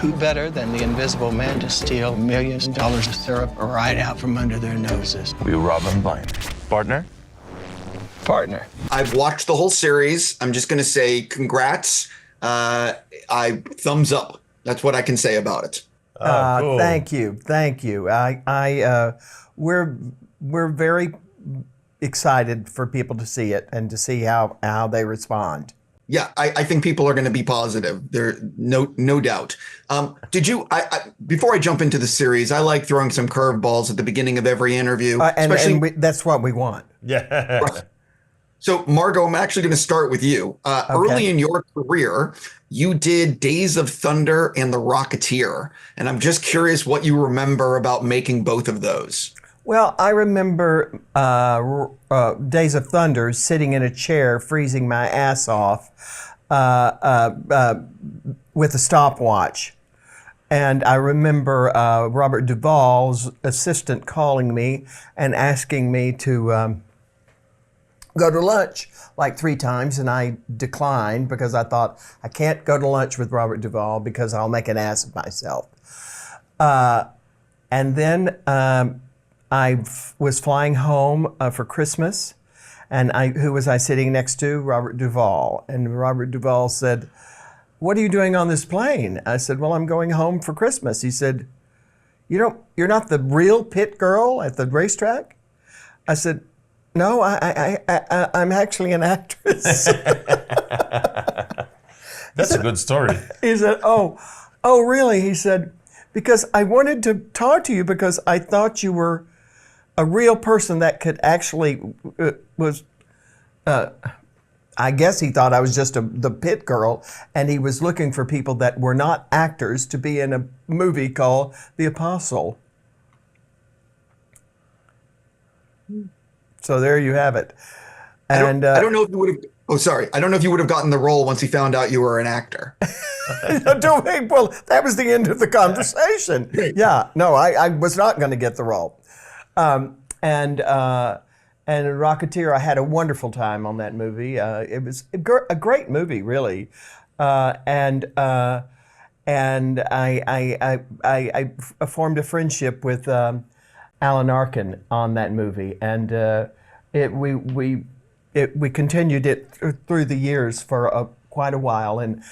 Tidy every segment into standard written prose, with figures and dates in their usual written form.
who better than the Invisible Man to steal millions of dollars of syrup right out from under their noses? We rob them blind. Partner? Partner. I've watched the whole series. I'm just going to say congrats. I thumbs up. That's what I can say about it. Cool. Thank you. We're very excited for people to see it and to see how they respond. Yeah, I think people are going to be positive. There, no doubt. Did you? Before I jump into the series, I like throwing some curveballs at the beginning of every interview. That's what we want. Yeah. Right. So, Margo, I'm actually going to start with you. Okay. Early in your career, you did Days of Thunder and The Rocketeer, and I'm just curious what you remember about making both of those. Well, I remember Days of Thunder, sitting in a chair, freezing my ass off with a stopwatch. And I remember Robert Duvall's assistant calling me and asking me to go to lunch like 3 times, and I declined because I thought, I can't go to lunch with Robert Duvall because I'll make an ass of myself. And then I was flying home for Christmas, and who was I sitting next to? Robert Duvall. And Robert Duvall said, "What are you doing on this plane?" I said, "Well, I'm going home for Christmas." He said, "You're not the real pit girl at the racetrack?" I said, "No, I'm actually an actress." That's a good story. He said, "Oh, really?" He said, "Because I wanted to talk to you because I thought you were a real person that could actually I guess he thought I was just the pit girl, and he was looking for people that were not actors to be in a movie called The Apostle." So there you have it. And I don't know if you would have. Oh, sorry. I don't know if you would have gotten the role once he found out you were an actor. Well, that was the end of the conversation. Yeah, no, I was not going to get the role. And Rocketeer, I had a wonderful time on that movie. It was a great movie, really. And I formed a friendship with Alan Arkin on that movie, and we continued it through the years for quite a while. And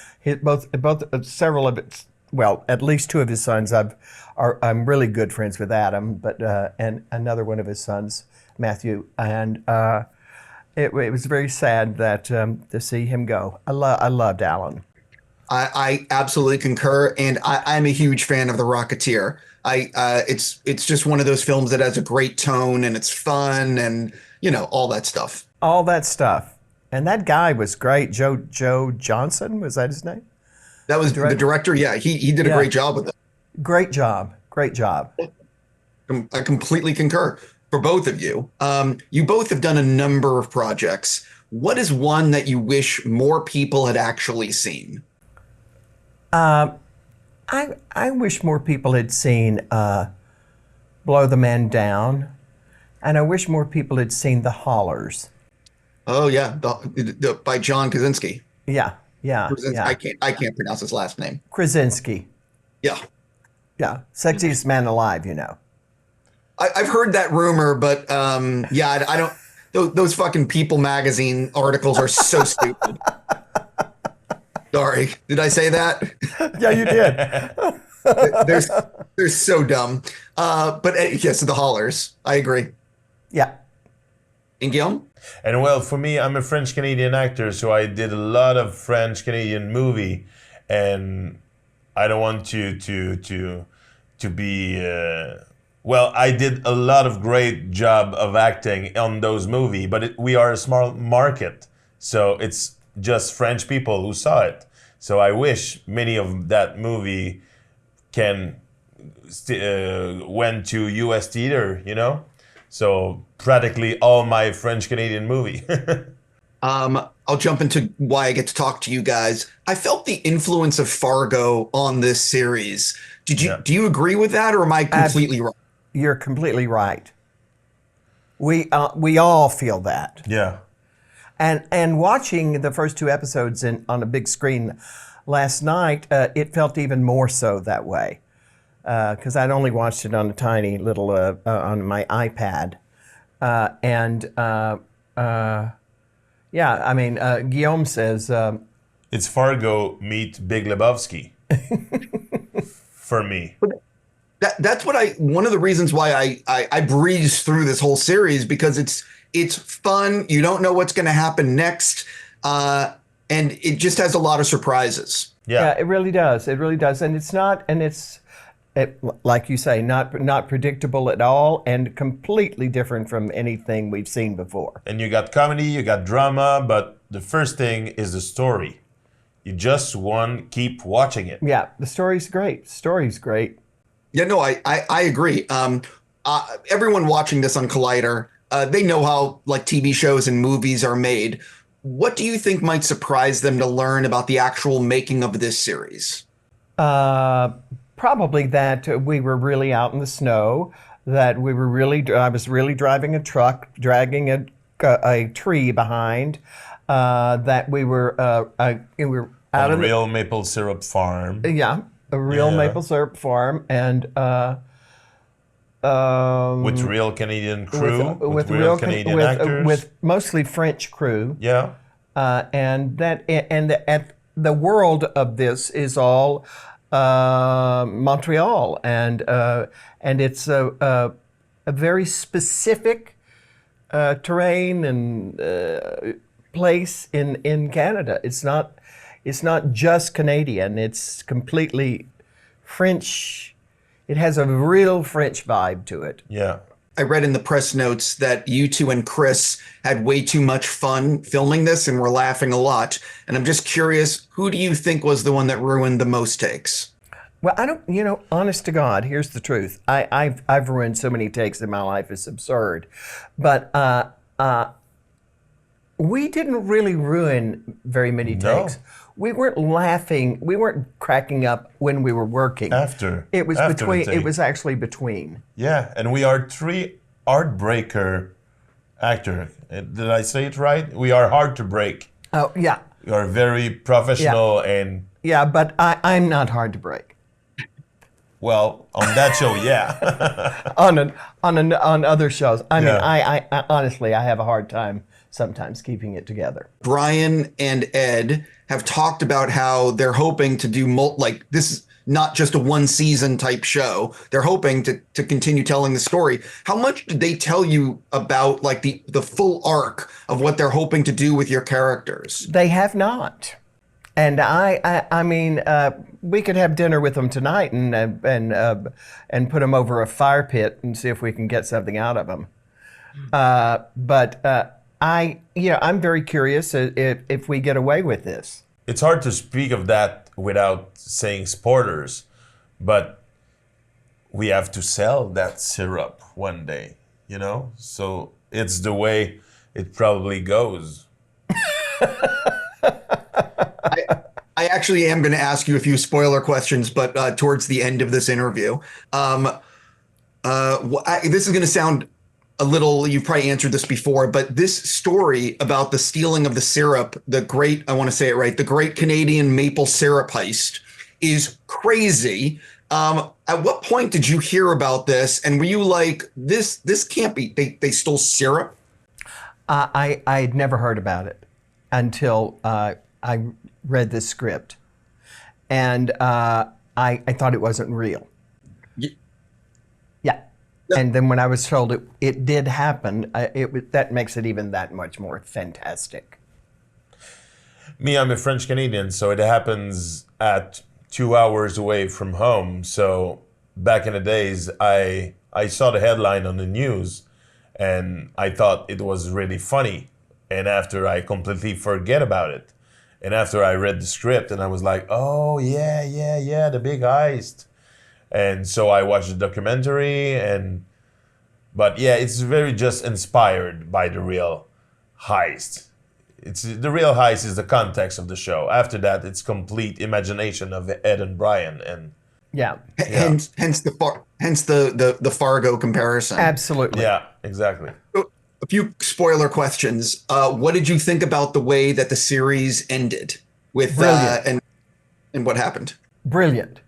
several of it, well, at least 2 of his sons, I'm really good friends with Adam, but and another one of his sons, Matthew, and it was very sad that to see him go. I loved Alan. I absolutely concur, and I'm a huge fan of The Rocketeer. It's just one of those films that has a great tone and it's fun and all that stuff. All that stuff, and that guy was great. Joe Johnson, was that his name? That was the director. Yeah, he did a great job with it. Great job. I completely concur for both of you. You both have done a number of projects. What is one that you wish more people had actually seen? I wish more people had seen Blow the Man Down, and I wish more people had seen The Haulers. Oh yeah, by John Krasinski. Yeah. I can't pronounce his last name. Krasinski. Yeah. Yeah, sexiest man alive, I've heard that rumor, but yeah, I don't. Those fucking People magazine articles are so stupid. Sorry, did I say that? Yeah, you did. They're so dumb. But yes, The Haulers. I agree. Yeah. And Guillaume? And well, for me, I'm a French-Canadian actor, so I did a lot of French-Canadian movie, and I don't want to be. Well, I did a lot of great job of acting on those movies, but we are a small market, so it's just French people who saw it. So I wish many of that movie went to U.S. theater, So practically all my French-Canadian movie. I'll jump into why I get to talk to you guys. I felt the influence of Fargo on this series. Do you agree with that, or am I completely wrong? You're completely right. We all feel that. Yeah. And watching the first 2 episodes on a big screen last night, it felt even more so that way because I'd only watched it on a tiny little on my iPad, yeah. I mean, Guillaume says It's Fargo meet Big Lebowski for me. That's what one of the reasons why I breeze through this whole series, because it's fun. You don't know what's going to happen next. And it just has a lot of surprises. Yeah, it really does. It really does. And it's like you say, not predictable at all and completely different from anything we've seen before. And you got comedy, you got drama, but the first thing is the story. You just want to keep watching it. Yeah, the story's great. Story's great. Yeah, no, I agree. Everyone watching this on Collider, they know how like TV shows and movies are made. What do you think might surprise them to learn about the actual making of this series? Probably that we were really out in the snow, that I was really driving a truck, dragging a tree behind, that we were out On a in real maple syrup farm. Yeah, a real maple syrup farm, and With real Canadian crew, with real Canadian actors. with mostly French crew. Yeah. And the world of this is all Montreal, and it's a very specific terrain and place in Canada. It's not just Canadian. It's completely French. It has a real French vibe to it. Yeah. I read in the press notes that you two and Chris had way too much fun filming this and were laughing a lot. And I'm just curious, who do you think was the one that ruined the most takes? Well, I don't, honest to God, here's the truth. I've ruined so many takes in my life, it's absurd. But we didn't really ruin very many takes. We weren't laughing. We weren't cracking up when we were working. It was between. It was actually between. Yeah, and we are three heartbreaker actor. Did I say it right? We are hard to break. Oh yeah. We are very professional and. Yeah, but I'm not hard to break. Well, on that show, yeah. on other shows, I mean, Yeah. I honestly I have a hard time sometimes keeping it together. Brian and Ed have talked about how they're hoping to do like this is not just a one season type show. They're hoping to continue telling the story. How much did they tell you about like the full arc of what they're hoping to do with your characters? They have not. And I mean, we could have dinner with them tonight and put them over a fire pit and see if we can get something out of them. But I'm very curious if we get away with this. It's hard to speak of that without saying spoilers, but we have to sell that syrup one day, So it's the way it probably goes. I actually am going to ask you a few spoiler questions, but towards the end of this interview. This is going to sound a little, you've probably answered this before, but this story about the stealing of the syrup, I want to say it right, the Great Canadian Maple Syrup Heist is crazy. At what point did you hear about this? And were you like, this can't be, they stole syrup? I had never heard about it until I read this script. And I thought it wasn't real. Yeah. And then when I was told it did happen, that makes it even that much more fantastic. Me, I'm a French Canadian, so it happens at 2 hours away from home. So back in the days, I saw the headline on the news and I thought it was really funny. And after I completely forget about it. And after I read the script and I was like, oh, yeah, the big heist. And so I watched the documentary but yeah, it's very just inspired by the real heist. The real heist is the context of the show. After that, it's complete imagination of Ed and Brian. And yeah. Hence the Fargo comparison. Absolutely. Yeah, exactly. A few spoiler questions. What did you think about the way that the series ended? With And what happened? Brilliant.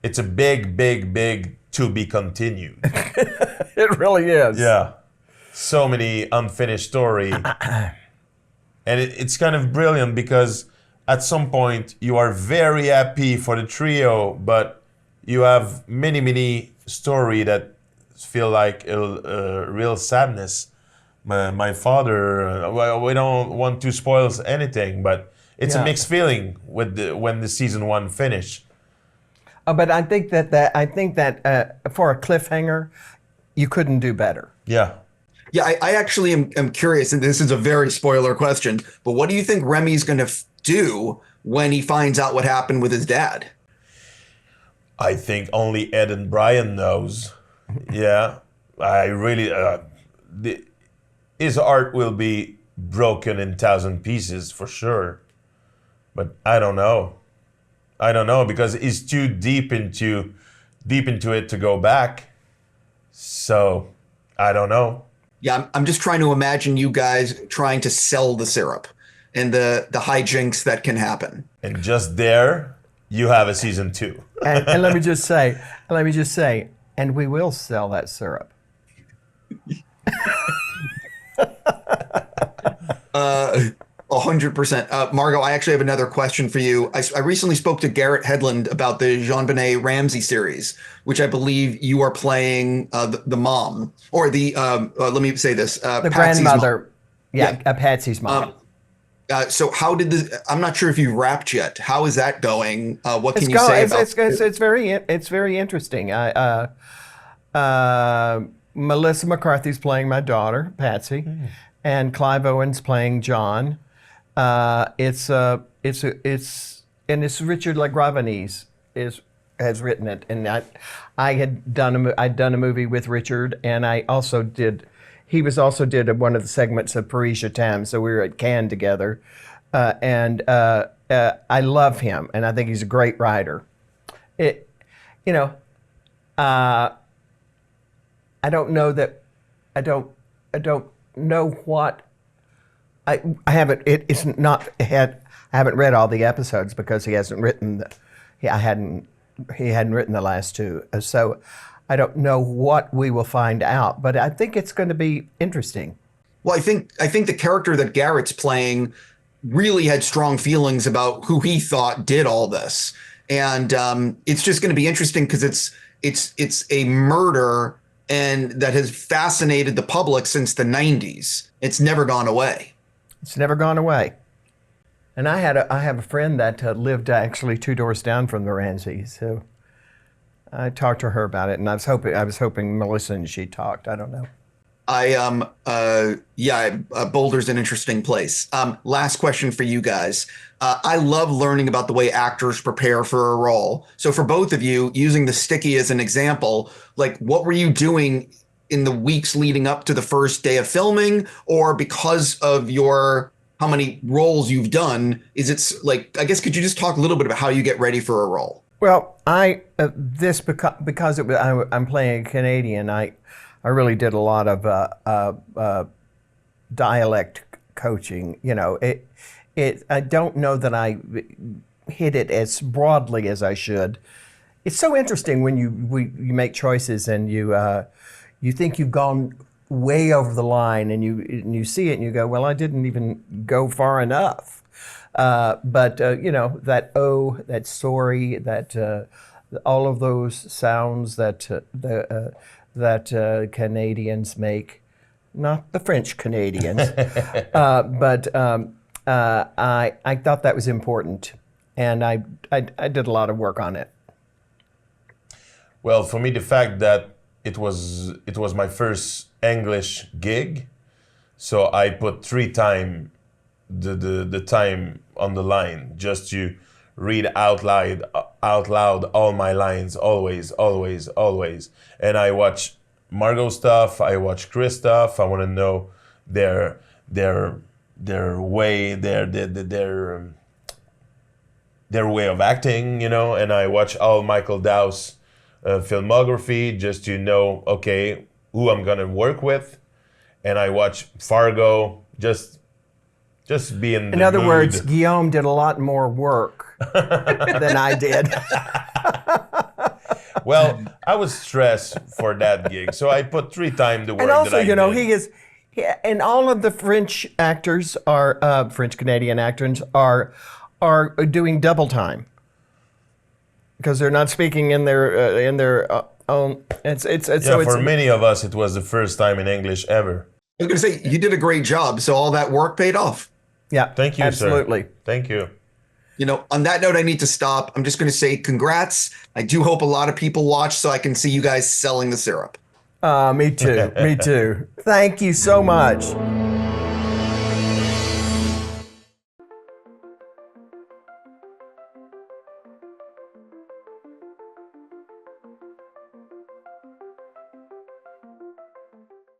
It's a big, big, big to be continued. It really is. Yeah. So many unfinished story. And it's kind of brilliant because at some point you are very happy for the trio, but you have many story that feel like a real sadness. My father, well, we don't want to spoil anything, but it's a mixed feeling with when the season 1 finished. But I think that for a cliffhanger, you couldn't do better. Yeah. Yeah, I actually am curious, and this is a very spoiler question, but what do you think Remy's going to do when he finds out what happened with his dad? I think only Ed and Brian knows. Yeah, I really, his art will be broken in 1,000 pieces for sure. But I don't know. Because he's too deep into it to go back. So I don't know. Yeah, I'm just trying to imagine you guys trying to sell the syrup and the hijinks that can happen. And just there, you have a season 2. And let me just say, and we will sell that syrup. 100%. Margo, I actually have another question for you. I recently spoke to Garrett Hedlund about the Jean-Benet Ramsey series, which I believe you are playing the mom, or the, let me say this. The Patsy's grandmother. mom. Yeah, Patsy's mom. So how did I'm not sure if you've wrapped yet. How is that going? What can you say about it? It's very interesting. Melissa McCarthy's playing my daughter, Patsy, and Clive Owen's playing John. It's Richard LaGravenese has written it, and I'd done a movie with Richard, and he also did one of the segments of Paris Je T'aime, so we were at Cannes together, and I love him, and I think he's a great writer. I don't know that I don't know what. I haven't. It's not. I haven't read all the episodes because he hasn't written. He hadn't written the last 2. So I don't know what we will find out. But I think it's going to be interesting. Well, I think the character that Garrett's playing really had strong feelings about who he thought did all this, and it's just going to be interesting because it's a murder and that has fascinated the public since the 90s. It's never gone away. It's never gone away. And I have a friend that lived actually 2 doors down from the Ramseys, so I talked to her about it, and I was hoping Melissa and she talked. I don't know. Boulder's an interesting place. Last question for you guys. I love learning about the way actors prepare for a role. So for both of you, using the sticky as an example, like what were you doing in the weeks leading up to the first day of filming, or because of how many roles you've done, is it like, I guess, could you just talk a little bit about how you get ready for a role? Well, because I'm playing a Canadian, I really did a lot of dialect coaching. I don't know that I hit it as broadly as I should. It's so interesting when you make choices and you think you've gone way over the line, and you see it and you go, well, I didn't even go far enough. But that sorry, that all of those sounds that Canadians make, not the French Canadians, but I thought that was important, and I did a lot of work on it. Well, for me, the fact that it was my first English gig, so I put 3 times the time on the line just to read out loud all my lines, always. And I watch Margo stuff, I watch Chris stuff. I want to know their way, their way of acting, And I watch all Michael Dow's filmography just to know, okay, who I'm gonna work with. And I watch Fargo, just be in the In other mood. words, Guillaume did a lot more work than I did. Well, I was stressed for that gig, so I put 3 times the work. And also, that I you know, did. and all of the French actors are French Canadian actors are doing double time because they're not speaking in their own. For many of us, it was the first time in English ever. I was going to say, you did a great job. So all that work paid off. Yeah, Thank you, absolutely. sir. Thank you. You know, on that note, I need to stop. I'm just going to say congrats. I do hope a lot of people watch so I can see you guys selling the syrup. Me too. Me too. Thank you so much.